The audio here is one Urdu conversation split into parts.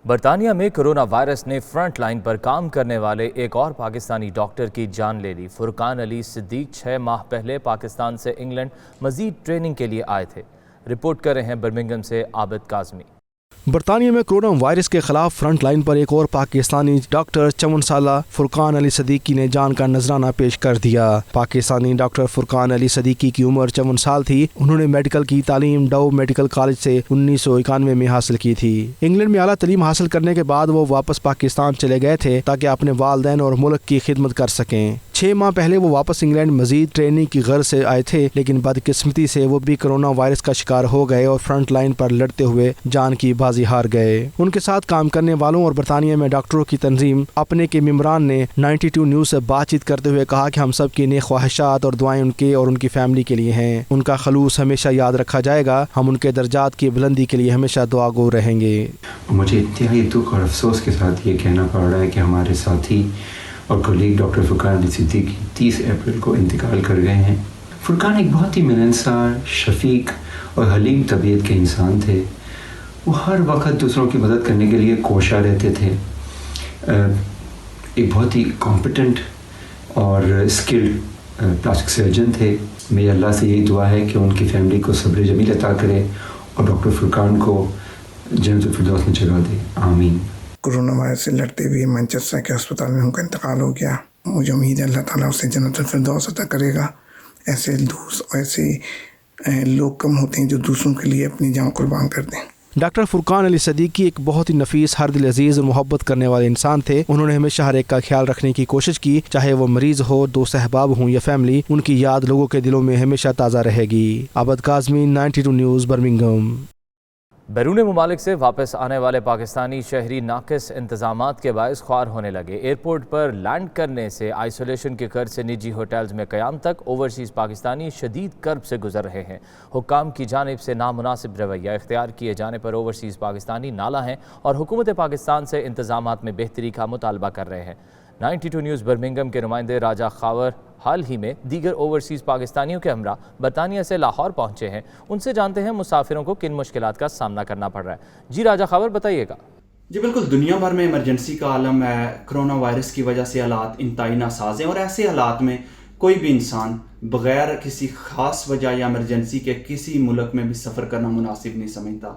برطانیہ میں کرونا وائرس نے فرنٹ لائن پر کام کرنے والے ایک اور پاکستانی ڈاکٹر کی جان لے لی۔ فرقان علی صدیق 6 ماہ پہلے پاکستان سے انگلینڈ مزید ٹریننگ کے لیے آئے تھے۔ رپورٹ کر رہے ہیں برمنگھم سے عابد کاظمی۔ برطانیہ میں کرونا وائرس کے خلاف فرنٹ لائن پر ایک اور پاکستانی ڈاکٹر 54 سالہ فرقان علی صدیقی نے جان کا نذرانہ پیش کر دیا۔ پاکستانی ڈاکٹر فرقان علی صدیقی کی عمر 54 سال تھی۔ انہوں نے میڈیکل کی تعلیم ڈو میڈیکل کالج سے 1991 میں حاصل کی تھی۔ انگلینڈ میں اعلیٰ تعلیم حاصل کرنے کے بعد وہ واپس پاکستان چلے گئے تھے تاکہ اپنے والدین اور ملک کی خدمت کر سکیں۔ 6 ماہ پہلے وہ واپس انگلینڈ مزید ٹریننگ کی غرض سے آئے تھے، لیکن بدقسمتی سے وہ بھی کرونا وائرس کا شکار ہو گئے اور فرنٹ لائن پر لڑتے ہوئے جان کی بازی ہار گئے۔ ان کے ساتھ کام کرنے والوں اور برطانیہ میں ڈاکٹروں کی تنظیم اپنے کے ممبران نے 92 نیوز سے بات چیت کرتے ہوئے کہا کہ ہم سب کی نیک خواہشات اور دعائیں ان کے اور ان کی فیملی کے لیے ہیں۔ ان کا خلوص ہمیشہ یاد رکھا جائے گا۔ ہم ان کے درجات کی بلندی کے لیے ہمیشہ دعا گو رہیں گے۔ مجھے انتہائی دکھ اور افسوس کے ساتھ یہ کہنا پڑ رہا ہے کہ ہمارے ساتھی اور کولیگ ڈاکٹر فرقان علی صدیقی 30 اپریل کو انتقال کر گئے ہیں۔ فرقان ایک بہت ہی ملنسار، شفیق اور حلیم طبیعت کے انسان تھے۔ وہ ہر وقت دوسروں کی مدد کرنے کے لیے کوشاں رہتے تھے۔ ایک بہت ہی کمپیٹنٹ اور اسکلڈ پلاسٹک سرجن تھے۔ میری اللہ سے یہی دعا ہے کہ ان کی فیملی کو صبر جمیل عطا کرے اور ڈاکٹر فرقان کو جنت الفردوس میں جگہ دے، آمین۔ کورونا وائرس سے لڑتے ہوئے مانچسٹر کے ہسپتال میں ان کا انتقال ہو گیا۔ مجھے امید ہے اللہ تعالیٰ اسے جنت الفردوس عطا کرے گا۔ ایسے لوگ کم ہوتے ہیں جو دوسروں کے لیے اپنی جان قربان کر دیں۔ ڈاکٹر فرقان علی صدیقی ایک بہت ہی نفیس، ہر دل عزیز اور محبت کرنے والے انسان تھے۔ انہوں نے ہمیشہ ہر ایک کا خیال رکھنے کی کوشش کی، چاہے وہ مریض ہو، دوست احباب ہوں یا فیملی۔ ان کی یاد لوگوں کے دلوں میں ہمیشہ تازہ رہے گی۔ عابد کاظمی، 92 نیوز، برمنگھم۔ بیرون ممالک سے واپس آنے والے پاکستانی شہری ناقص انتظامات کے باعث خوار ہونے لگے۔ ایئرپورٹ پر لینڈ کرنے سے آئسولیشن کے قرض سے نجی ہوٹلز میں قیام تک اوورسیز پاکستانی شدید کرب سے گزر رہے ہیں۔ حکام کی جانب سے نامناسب رویہ اختیار کیے جانے پر اوورسیز پاکستانی نالاں ہیں اور حکومت پاکستان سے انتظامات میں بہتری کا مطالبہ کر رہے ہیں۔ 92 نیوز برمنگھم کے نمائندے راجہ خاور حال ہی میں دیگر اوورسیز پاکستانیوں کے ہمراہ برطانیہ سے لاہور پہنچے ہیں۔ ان سے جانتے ہیں مسافروں کو کن مشکلات کا سامنا کرنا پڑ رہا ہے۔ جی راجہ خاور، بتائیے گا۔ جی بالکل، دنیا بھر میں ایمرجنسی کا عالم ہے۔ کرونا وائرس کی وجہ سے حالات انتہائی ناساز ہیں اور ایسے حالات میں کوئی بھی انسان بغیر کسی خاص وجہ یا ایمرجنسی کے کسی ملک میں بھی سفر کرنا مناسب نہیں سمجھتا۔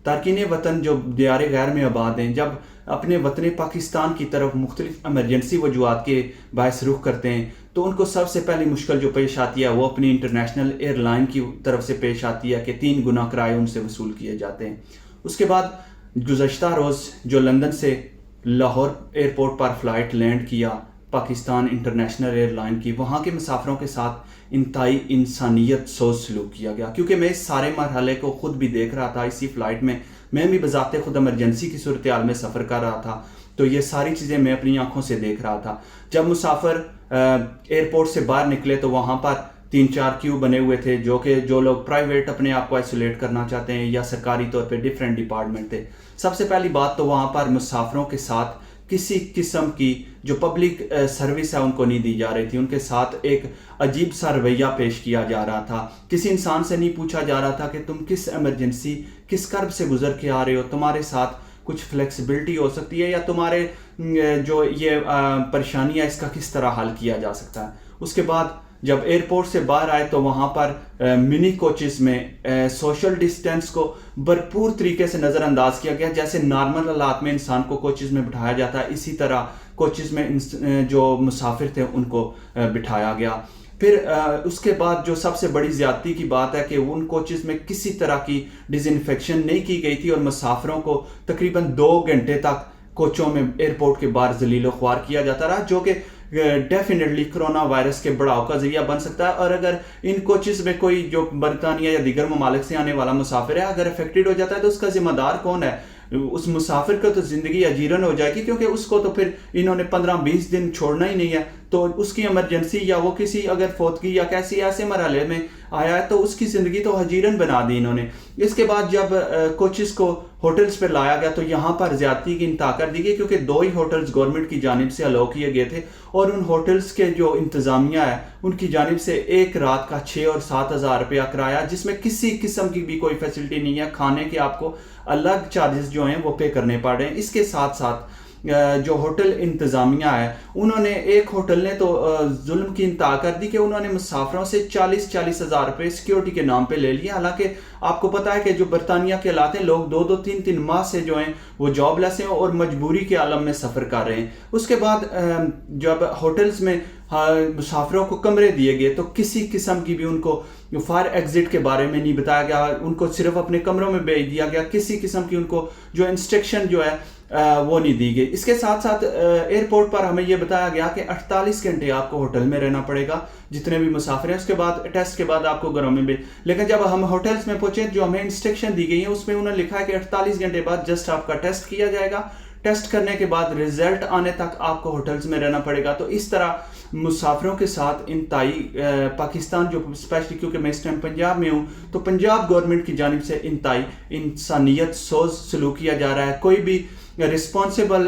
تارکین وطن جو دیار غیر میں آباد ہیں، جب اپنے وطن پاکستان کی طرف مختلف ایمرجنسی وجوہات کے باعث رخ کرتے ہیں تو ان کو سب سے پہلی مشکل جو پیش آتی ہے وہ اپنی انٹرنیشنل ایئر لائن کی طرف سے پیش آتی ہے کہ 3 گنا کرائے ان سے وصول کیے جاتے ہیں۔ اس کے بعد گزشتہ روز جو لندن سے لاہور ایئرپورٹ پر فلائٹ لینڈ کیا پاکستان انٹرنیشنل ایئر لائن کی، وہاں کے مسافروں کے ساتھ انتہائی انسانیت سوز سلوک کیا گیا، کیونکہ میں اس سارے مرحلے کو خود بھی دیکھ رہا تھا۔ اسی فلائٹ میں بھی بذات خود ایمرجنسی کی صورتحال میں سفر کر رہا تھا، تو یہ ساری چیزیں میں اپنی آنکھوں سے دیکھ رہا تھا۔ جب مسافر ایئرپورٹ سے باہر نکلے تو وہاں پر 3-4 کیو بنے ہوئے تھے، جو لوگ پرائیویٹ اپنے آپ کو آئسولیٹ کرنا چاہتے ہیں یا سرکاری طور پہ ڈیفرنٹ ڈپارٹمنٹ تھے۔ سب سے پہلی بات تو وہاں پر مسافروں کے ساتھ کسی قسم کی جو پبلک سروس ہے ان کو نہیں دی جا رہی تھی۔ ان کے ساتھ ایک عجیب سا رویہ پیش کیا جا رہا تھا۔ کسی انسان سے نہیں پوچھا جا رہا تھا کہ تم کس ایمرجنسی، کس کرب سے گزر کے آ رہے ہو، تمہارے ساتھ کچھ فلیکسیبلٹی ہو سکتی ہے یا تمہارے جو یہ پریشانی ہے اس کا کس طرح حل کیا جا سکتا ہے۔ اس کے بعد جب ایئرپورٹ سے باہر آئے تو وہاں پر منی کوچز میں سوشل ڈسٹینس کو بھرپور طریقے سے نظر انداز کیا گیا۔ جیسے نارمل حالات میں انسان کو کوچز میں بٹھایا جاتا ہے، اسی طرح کوچز میں جو مسافر تھے ان کو بٹھایا گیا۔ پھر اس کے بعد جو سب سے بڑی زیادتی کی بات ہے کہ ان کوچز میں کسی طرح کی ڈس انفیکشن نہیں کی گئی تھی اور مسافروں کو تقریباً 2 گھنٹے تک کوچوں میں ایئرپورٹ کے باہر ذلیل و خوار کیا جاتا رہا، جو کہ ڈیفینیٹلی کرونا وائرس کے بڑھاؤ کا ذریعہ بن سکتا ہے۔ اور اگر ان کوچز میں کوئی جو برطانیہ یا دیگر ممالک سے آنے والا مسافر ہے اگر افیکٹڈ ہو جاتا ہے تو اس کا ذمہ دار کون ہے؟ اس مسافر کو تو زندگی اجیرن ہو جائے گی، کیونکہ اس کو تو پھر انہوں نے 15-20 دن چھوڑنا ہی نہیں ہے، تو اس کی ایمرجنسی یا وہ کسی اگر فوتگی یا کیسی ایسے مرحلے میں آیا ہے تو اس کی زندگی تو حجیرن بنا دی انہوں نے۔ اس کے بعد جب کوچز کو ہوٹلز پر لایا گیا تو یہاں پر زیادتی کی انتہا کر دی گئی، کیونکہ 2 ہی ہوٹلز گورنمنٹ کی جانب سے الاؤ کیے گئے تھے اور ان ہوٹلز کے جو انتظامیہ ہے ان کی جانب سے ایک رات کا 6 اور 7 ہزار روپیہ کرایہ، جس میں کسی قسم کی بھی کوئی فیسلٹی نہیں ہے، کھانے کے آپ کو الگ چارجز جو ہیں وہ پے کرنے پڑ رہے ہیں۔ اس کے ساتھ ساتھ جو ہوٹل انتظامیہ ہے انہوں نے ایک ہوٹل نے تو ظلم کی انتہا کر دی کہ انہوں نے مسافروں سے 40,000 روپے سیکیورٹی کے نام پہ لے لیے، حالانکہ آپ کو پتا ہے کہ جو برطانیہ کے حالات ہیں، لوگ 2-2 3-3 ماہ سے جو ہیں وہ جاب لیس ہیں اور مجبوری کے عالم میں سفر کر رہے ہیں۔ اس کے بعد جب ہوٹلز میں مسافروں کو کمرے دیے گئے تو کسی قسم کی بھی ان کو فائر ایگزٹ کے بارے میں نہیں بتایا گیا، ان کو صرف اپنے کمروں میں بھیج دیا گیا، کسی قسم کی ان کو جو انسٹرکشن جو ہے وہ نہیں دی گئی۔ اس کے ساتھ ساتھ ایئرپورٹ پر ہمیں یہ بتایا گیا کہ 48 گھنٹے آپ کو ہوٹل میں رہنا پڑے گا جتنے بھی مسافر ہیں، اس کے بعد ٹیسٹ کے بعد آپ کو گھروں میں بھی۔ لیکن جب ہم ہوٹلز میں پہنچے جو ہمیں انسٹرکشن دی گئی ہیں اس میں انہوں نے لکھا ہے کہ 48 گھنٹے بعد جسٹ آپ کا ٹیسٹ کیا جائے گا، ٹیسٹ کرنے کے بعد رزلٹ آنے تک آپ کو ہوٹلز میں رہنا پڑے گا۔ تو اس طرح مسافروں کے ساتھ انتہائی پاکستان جو اسپیشلی کیونکہ میں اس ٹائم پنجاب میں ہوں تو پنجاب گورنمنٹ کی جانب سے انتہائی انسانیت سوز سلوک کیا جا رہا ہے۔ کوئی بھی رسپانسبل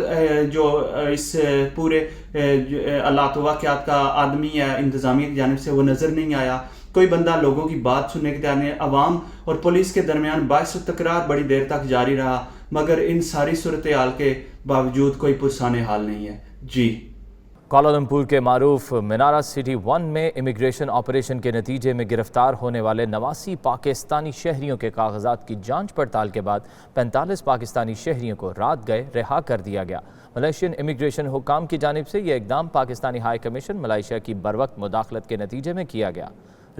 جو اس پورے حالات واقعات کا آدمی ہے انتظامیہ کی جانب سے وہ نظر نہیں آیا، کوئی بندہ لوگوں کی بات سننے کے تیار نہیں۔ عوام اور پولیس کے درمیان باعث تکرار بڑی دیر تک جاری رہا، مگر ان ساری صورتحال کے باوجود کوئی پرسان حال نہیں ہے۔ جی کوالالمپور کے معروف منارہ سٹی 1 میں امیگریشن آپریشن کے نتیجے میں گرفتار ہونے والے 89 پاکستانی شہریوں کے کاغذات کی جانچ پڑتال کے بعد 45 پاکستانی شہریوں کو رات گئے رہا کر دیا گیا۔ ملائیشین امیگریشن حکام کی جانب سے یہ اقدام پاکستانی ہائی کمیشن ملائیشیا کی بروقت مداخلت کے نتیجے میں کیا گیا۔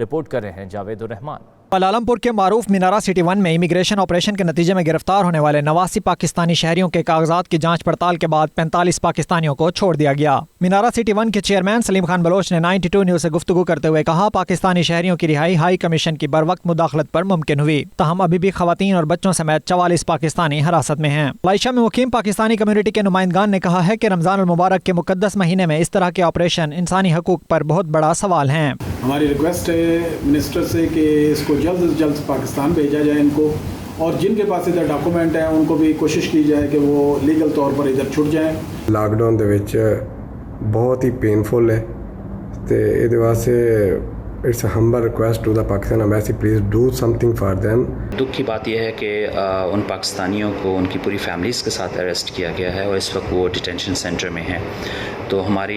رپورٹ کر رہے ہیں جاوید الرحمان۔ کوالالمپور کے معروف منارہ سٹی 1 میں امیگریشن آپریشن کے نتیجے میں گرفتار ہونے والے 89 پاکستانی شہریوں کے کاغذات کی جانچ پڑتال کے بعد 45 پاکستانیوں کو چھوڑ دیا گیا۔ منارہ سٹی 1 کے چیئرمین سلیم خان بلوچ نے 92 نیوز سے گفتگو کرتے ہوئے کہا، پاکستانی شہریوں کی رہائی ہائی کمیشن کی بروقت مداخلت پر ممکن ہوئی، تاہم ابھی بھی خواتین اور بچوں سمیت 44 پاکستانی حراست میں ہیں۔ ملائیشیا میں مقیم پاکستانی کمیونٹی کے نمائندگان نے کہا ہے کہ رمضان المبارک کے مقدس مہینے میں اس طرح کے آپریشن انسانی حقوق پر بہت بڑا سوال ہیں۔ ہماری ریکویسٹ ہے منسٹر سے کہ اس کو جلد از جلد پاکستان بھیجا جائے ان کو، اور جن کے پاس ادھر ڈاکومنٹ ہیں ان کو بھی کوشش کی جائے کہ وہ لیگل طور پر ادھر چھٹ جائیں۔ لاک ڈاؤن دے وچ بہت ہی پینفل ہے تے ਇਹਦੇ واسطے it's a humble request to the Pakistan embassy, please do something for them. دکھ کی بات یہ ہے کہ ان پاکستانیوں کو ان کی پوری فیملیز کے ساتھ اریسٹ کیا گیا ہے اور اس وقت وہ ڈیٹینشن سینٹر میں ہیں۔ تو ہمارے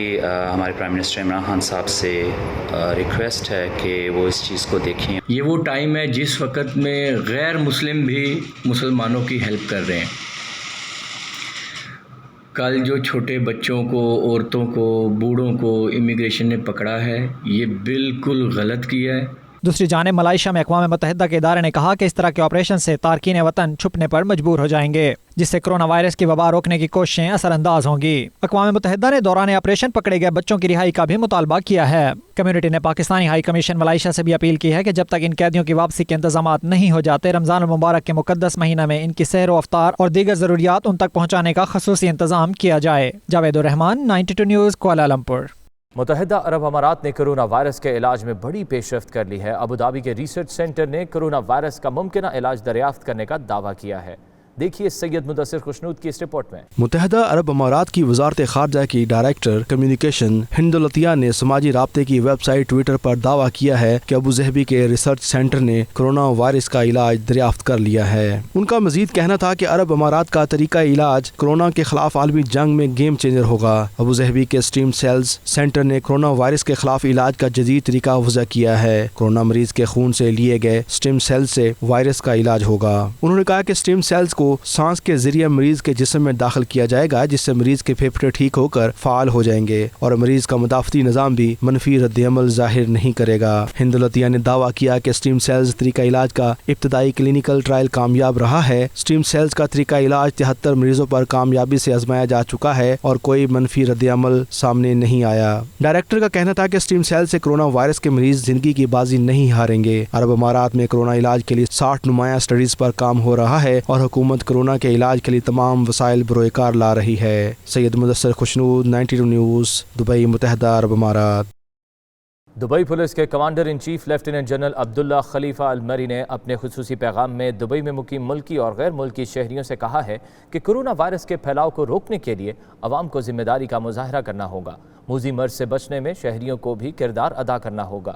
پرائم منسٹر عمران خان صاحب سے ریکویسٹ ہے کہ وہ اس چیز کو دیکھیں۔ یہ وہ ٹائم ہے جس وقت میں غیر مسلم بھی مسلمانوں کی ہیلپ کر رہے ہیں۔ کل جو چھوٹے بچوں کو، عورتوں کو، بوڑھوں کو امیگریشن نے پکڑا ہے، یہ بالکل غلط کیا ہے۔ دوسری جانب ملائیشیا میں اقوام متحدہ کے ادارے نے کہا کہ اس طرح کے آپریشن سے تارکین وطن چھپنے پر مجبور ہو جائیں گے، جس سے کرونا وائرس کی وبا روکنے کی کوششیں اثر انداز ہوں گی۔ اقوام متحدہ نے دوران آپریشن پکڑے گئے بچوں کی رہائی کا بھی مطالبہ کیا ہے۔ کمیونٹی نے پاکستانی ہائی کمیشن ملائیشیا سے بھی اپیل کی ہے کہ جب تک ان قیدیوں کی واپسی کے انتظامات نہیں ہو جاتے، رمضان المبارک کے مقدس مہینہ میں ان کی سحر و افطار اور دیگر ضروریات ان تک پہنچانے کا خصوصی انتظام کیا جائے۔ جاوید الرحمان، 92 نیوز، کوالالمپور۔ متحدہ عرب امارات نے کرونا وائرس کے علاج میں بڑی پیش رفت کر لی ہے۔ ابوظہبی کے ریسرچ سینٹر نے کرونا وائرس کا ممکنہ علاج دریافت کرنے کا دعویٰ کیا ہے۔ دیکھیے سید مدثر خوشنود کی اس رپورٹ میں۔ متحدہ عرب امارات کی وزارت خارجہ کی ڈائریکٹر کمیونیکیشن ہند العطیہ نے سماجی رابطے کی ویب سائٹ ٹویٹر پر دعویٰ کیا ہے کہ ابوظہبی کے ریسرچ سینٹر نے کرونا وائرس کا علاج دریافت کر لیا ہے۔ ان کا مزید کہنا تھا کہ عرب امارات کا طریقہ علاج کرونا کے خلاف عالمی جنگ میں گیم چینجر ہوگا۔ ابوظہبی کے اسٹیم سیلز سینٹر نے کرونا وائرس کے خلاف علاج کا جدید طریقہ وضع کیا ہے۔ کرونا مریض کے خون سے لیے گئے اسٹیم سیلز سے وائرس کا علاج ہوگا۔ انہوں نے کہا کہ اسٹیم سیلز کو سانس کے ذریعے مریض کے جسم میں داخل کیا جائے گا، جس سے مریض کے پھیپھڑے ٹھیک ہو کر فعال ہو جائیں گے اور مریض کا مدافعتی نظام بھی منفی رد عمل ظاہر نہیں کرے گا۔ ہند العطیہ نے دعویٰ کیا کہ اسٹیم سیلز طریقہ علاج کا ابتدائی کلینکل ٹرائل کامیاب رہا ہے۔ اسٹیم سیلز کا طریقہ علاج 73 مریضوں پر کامیابی سے آزمایا جا چکا ہے اور کوئی منفی رد عمل سامنے نہیں آیا۔ ڈائریکٹر کا کہنا تھا کہ اسٹیم سیل سے کرونا وائرس کے مریض زندگی کی بازی نہیں ہاریں گے۔ عرب امارات میں کرونا علاج کے لیے 60 نمایاں اسٹڈیز پر کام ہو رہا ہے اور حکومت کرونا کے علاج کے لیے تمام وسائل بروئے کار لا رہی ہے۔ سید مدثر خوشنود، 92 نیوز، دبئی، متحدہ عرب امارات۔ دبئی پولیس کے commander in chief lieutenant general Abdullah Khalifa Al Marri نے اپنے خصوصی پیغام میں دبئی میں مقیم ملکی اور غیر ملکی شہریوں سے کہا ہے کہ کرونا وائرس کے پھیلاؤ کو روکنے کے لیے عوام کو ذمہ داری کا مظاہرہ کرنا ہوگا۔ موذی مرض سے بچنے میں شہریوں کو بھی کردار ادا کرنا ہوگا۔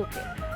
UK।